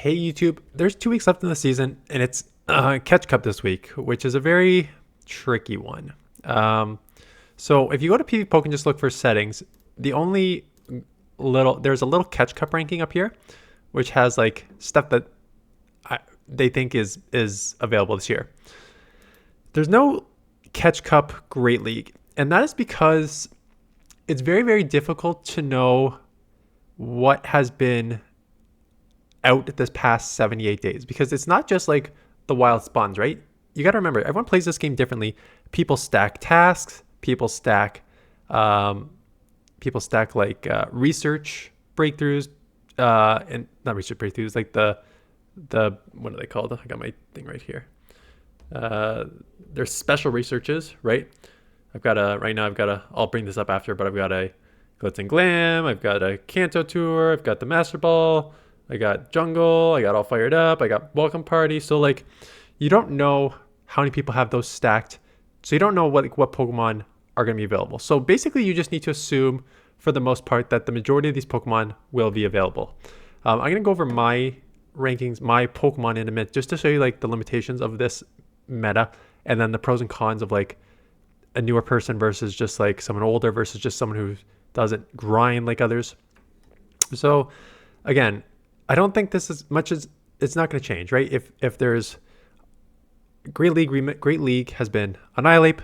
Hey YouTube, there's 2 weeks left in the season, and it's Catch Cup this week, which is a very tricky one. Um, so if you go to PV Poke and just look for settings, the only there's a little Catch Cup ranking up here, which has like stuff that they think is available this year. There's no Catch Cup Great League, and that is because it's very difficult to know what has been out this past 78 days, because it's not just like the wild spawns, right? You got to remember, everyone plays this game differently. People stack tasks, um, people stack like research breakthroughs, and not research breakthroughs, like the what are they called? I got my thing right here. Uh, there's special researches, right? I'll bring this up after, but I've got a Glitz and Glam, I've got a Kanto Tour, I've got the Master Ball, I got Jungle, I got All Fired Up, I got Welcome Party. So like, you don't know how many people have those stacked. So you don't know what Pokemon are going to be available. So basically you just need to assume for the most part that the majority of these Pokemon will be available. I'm going to go over my rankings, my Pokemon in a minute, just to show you like the limitations of this meta, and then the pros and cons of like a newer person versus just like someone older versus just someone who doesn't grind like others. So again, I don't think this is much as it's not going to change, right? If there's Great League has been Annihilape,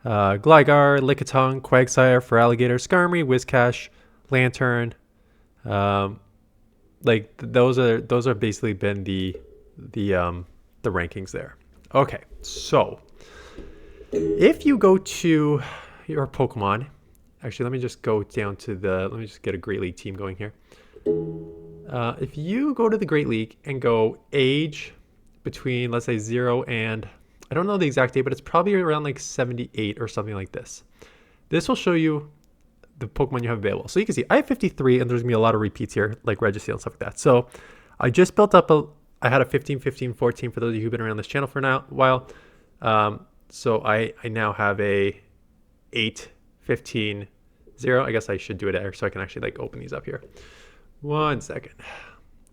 Gligar, Lickitung, Quagsire, Feraligatr, Skarmory, Whiscash, Lantern. Like those are basically been the rankings there. Okay, so if you go to your Pokemon, actually let me just get a Great League team going here. If you go to the Great League and go age between, let's say, 0 and, I don't know the exact date, but it's probably around like 78 or something like this. This will show you the Pokemon you have available. So you can see I have 53, and there's going to be a lot of repeats here, like Registeel and stuff like that. So I just built up I had a 15, 15, 14 for those of you who've been around this channel for a while. So I now have a 8, 15, 0. I guess I should do it there so I can actually like open these up here. 1 second.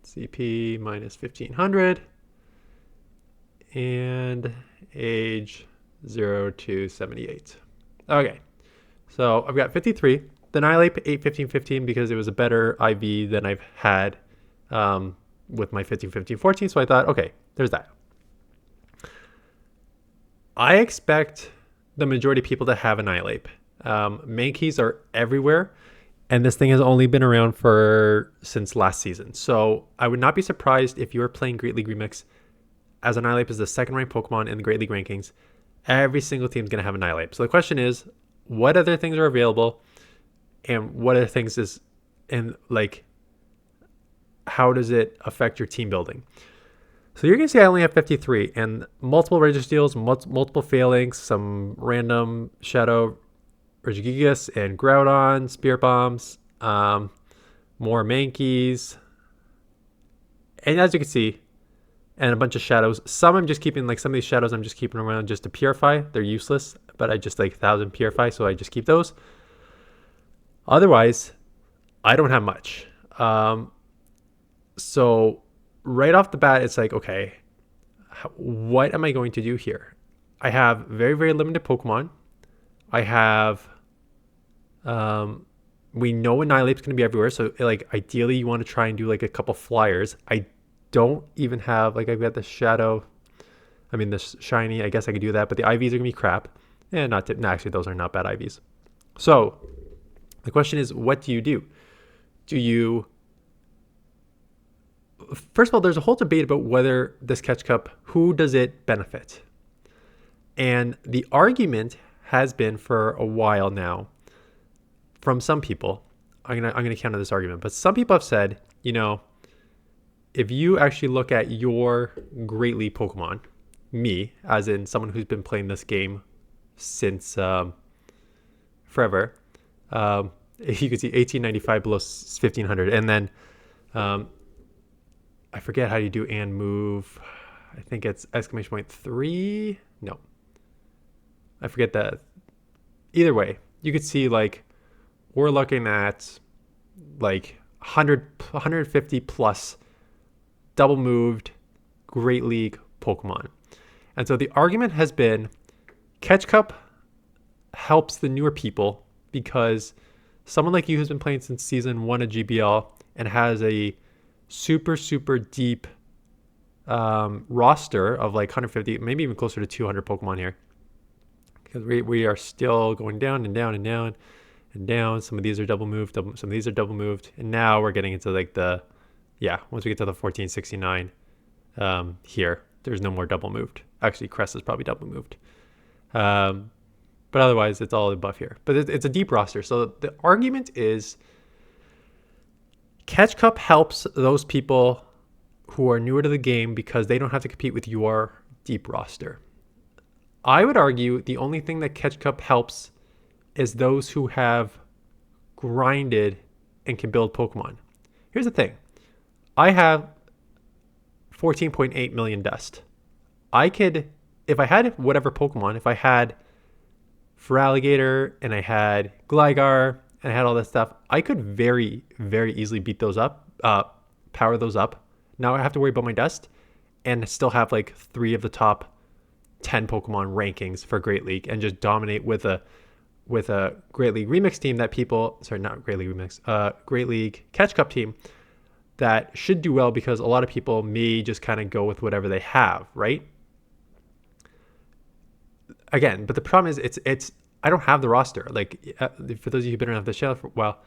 CP minus 1500 and age 0 to 78. Okay, so I've got 53. The Annihilape 8, 15, 15 because it was a better IV than I've had with my 15, 15, 14. So I thought, okay, there's that. I expect the majority of people to have Annihilape. Main keys are everywhere, and this thing has only been around since last season. So I would not be surprised if you were playing Great League Remix as Annihilape is the second ranked Pokemon in the Great League rankings. Every single team is going to have Annihilape. So the question is, what other things are available, and what other things like, how does it affect your team building? So you're going to see I only have 53, and multiple Registeels, multiple Failings, some random Shadow Regigigas and Groudon, Spirit Bombs, more Mankeys, and as you can see, and a bunch of Shadows. Some I'm just keeping, like some of these Shadows I'm just keeping around just to purify. They're useless, but I just like 1,000 purify, so I just keep those. Otherwise, I don't have much. So right off the bat, it's like, okay, what am I going to do here? I have very limited Pokemon. I have, we know Annihilape's going to be everywhere. So like, ideally you want to try and do like a couple flyers. I don't even have, like, I've got the shiny, I guess I could do that, but the IVs are going to be crap. And actually those are not bad IVs. So the question is, what do you do? First of all, there's a whole debate about whether this Catch Cup, who does it benefit? And the argument has been for a while now from some people. I'm gonna counter this argument, but some people have said, if you actually look at your Great League Pokemon, me, as in someone who's been playing this game since forever, you can see 1895 below 1500, and then I forget how you do and move. I think it's exclamation point 3. No, I forget that. Either way, you could see like we're looking at like 150 plus double moved Great League Pokemon. And so the argument has been Catch Cup helps the newer people because someone like you who's been playing since season 1 of GBL and has a super, super deep roster of like 150, maybe even closer to 200 Pokemon here. Because we are still going down and down and down and down. Some of these are double moved, some of these are double moved. And now we're getting into like once we get to the 1469 here, there's no more double moved. Actually, Crest is probably double moved. But otherwise, it's all above here. But it's a deep roster. So the argument is Catch Cup helps those people who are newer to the game because they don't have to compete with your deep roster. I would argue the only thing that Catch Cup helps is those who have grinded and can build Pokemon. Here's the thing. I have 14.8 million dust. I could, if I had whatever Pokemon, if I had Feraligatr and I had Gligar and I had all that stuff, I could very, very easily beat those up, power those up. Now I have to worry about my dust and still have like 3 of the top 10 Pokemon rankings for Great League and just dominate with a Great League Remix team that people, sorry, not Great League Remix, Great League Catch Cup team that should do well because a lot of people may just kind of go with whatever they have, right? Again, but the problem is it's I don't have the roster. Like for those of you who've been around the channel for a while,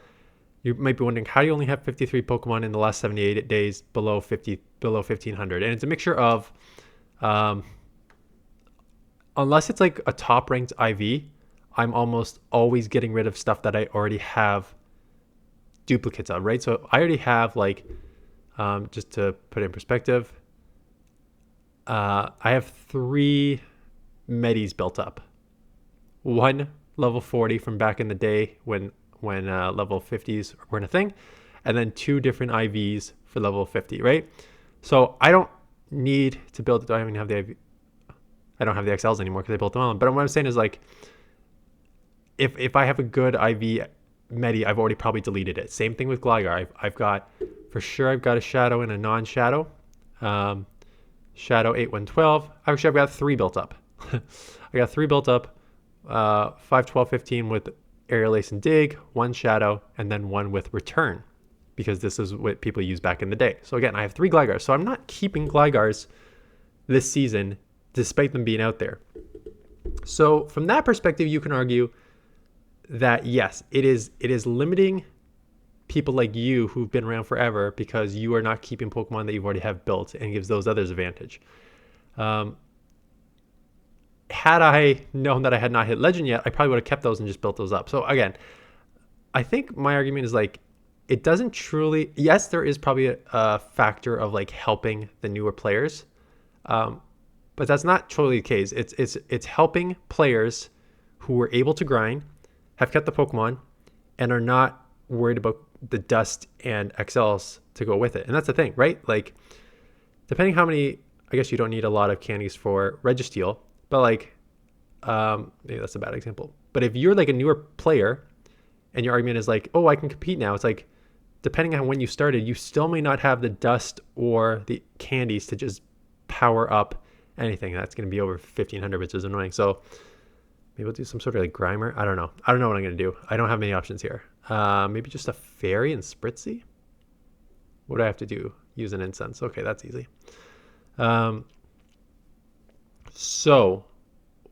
you might be wondering how do you only have 53 Pokemon in the last 78 days below 1500, and it's a mixture of unless it's like a top ranked IV, I'm almost always getting rid of stuff that I already have duplicates of, right? So I already have like just to put it in perspective, I have 3 Medis built up. 1 level 40 from back in the day when level 50s weren't a thing, and then 2 different IVs for level 50, right? So I don't need to build it. I don't even have the IV. I don't have the XLs anymore because I built them on. But what I'm saying is like, if I have a good IV Medi, I've already probably deleted it. Same thing with Gligar. I've got a Shadow and a non-Shadow. Shadow 8, 1, 12. Actually, I've got 3 built up. I got 3 built up. 5, 12, 15 with Aerial Ace and Dig, 1 Shadow, and then 1 with Return, because this is what people use back in the day. So again, I have 3 Glygars. So I'm not keeping Glygars this season, despite them being out there. So from that perspective, you can argue that yes, it is limiting people like you who've been around forever because you are not keeping Pokemon that you've already have built, and gives those others advantage. Had I known that I had not hit Legend yet, I probably would have kept those and just built those up. So again, I think my argument is like, it doesn't truly, yes, there is probably a factor of like helping the newer players, but that's not truly the case. It's helping players who were able to grind, have kept the Pokemon, and are not worried about the dust and XLs to go with it. And that's the thing, right? Like, depending how many, I guess you don't need a lot of candies for Registeel, but like, maybe that's a bad example. But if you're like a newer player and your argument is like, oh, I can compete now, it's like, depending on when you started, you still may not have the dust or the candies to just power up anything. That's going to be over 1500, which is annoying. So maybe we'll do some sort of like Grimer. I don't know what I'm going to do. I don't have many options here. Maybe just a Fairy and Spritzy. What do I have to do? Use an Incense. Okay, that's easy. So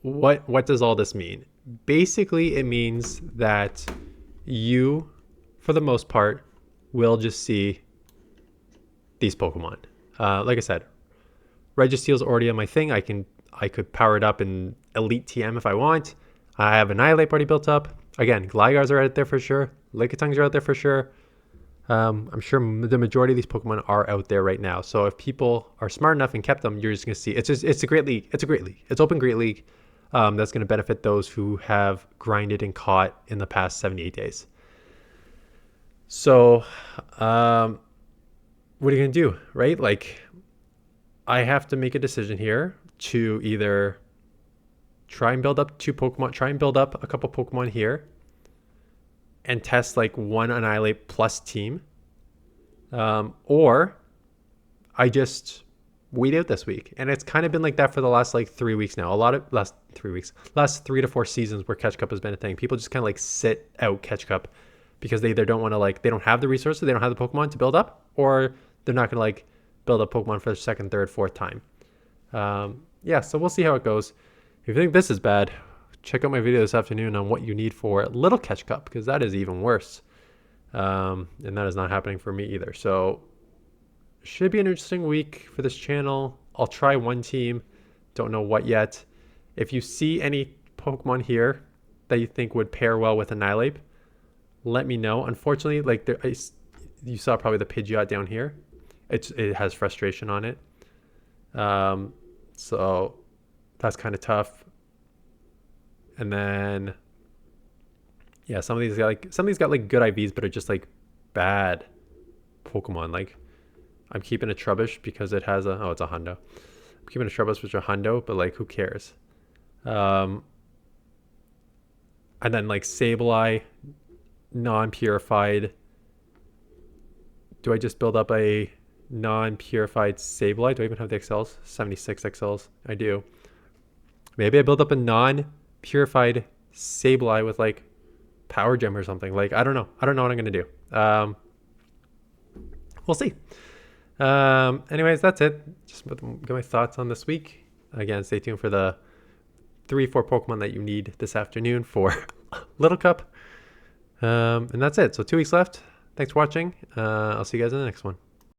what does all this mean? Basically, it means that you, for the most part, will just see these Pokemon. Like I said, Registeel's already on my thing. I could power it up in Elite TM if I want. I have Annihilape already built up. Again, Glygars are out there for sure. Lickitungs are out there for sure. I'm sure the majority of these Pokemon are out there right now. So if people are smart enough and kept them, you're just going to see. It's a great league. It's a great league. It's open great league. That's going to benefit those who have grinded and caught in the past 78 days. So what are you going to do, right? Like, I have to make a decision here to either try and build up 2 Pokemon, try and build up a couple Pokemon here, and test like 1 Annihilape plus team, or I just wait out this week. And it's kind of been like that for the last like 3 weeks now. Last 3 to 4 seasons where catch cup has been a thing. People just kind of like sit out catch cup because they either don't want to like, they don't have the resources, they don't have the Pokemon to build up, or they're not going to like build up Pokemon for the second, third, fourth time. Yeah, so we'll see how it goes. If you think this is bad, check out my video this afternoon on what you need for Little Catch Cup, because that is even worse. And that is not happening for me either. So should be an interesting week for this channel. I'll try one team. Don't know what yet. If you see any Pokemon here that you think would pair well with Annihilape, let me know. Unfortunately, like you saw probably the Pidgeot down here. It has frustration on it. So that's kind of tough. And then, yeah, some of these got like good IVs, but are just like bad Pokemon. Like I'm keeping a Trubbish because it has it's a Hundo. I'm keeping a Trubbish which is a Hundo, but like who cares? And then like Sableye, non-purified. Do I just build up a non-purified Sableye? Do I even have the XLs? 76 XLs. I do. Maybe I build up a non-purified Sableye with like Power Gem or something. Like I don't know what I'm gonna do. We'll see. Anyways, that's it. Just get my thoughts on this week. Again, stay tuned for the 3-4 Pokemon that you need this afternoon for Little Cup. And that's it. So 2 weeks left. Thanks for watching. I'll see you guys in the next one.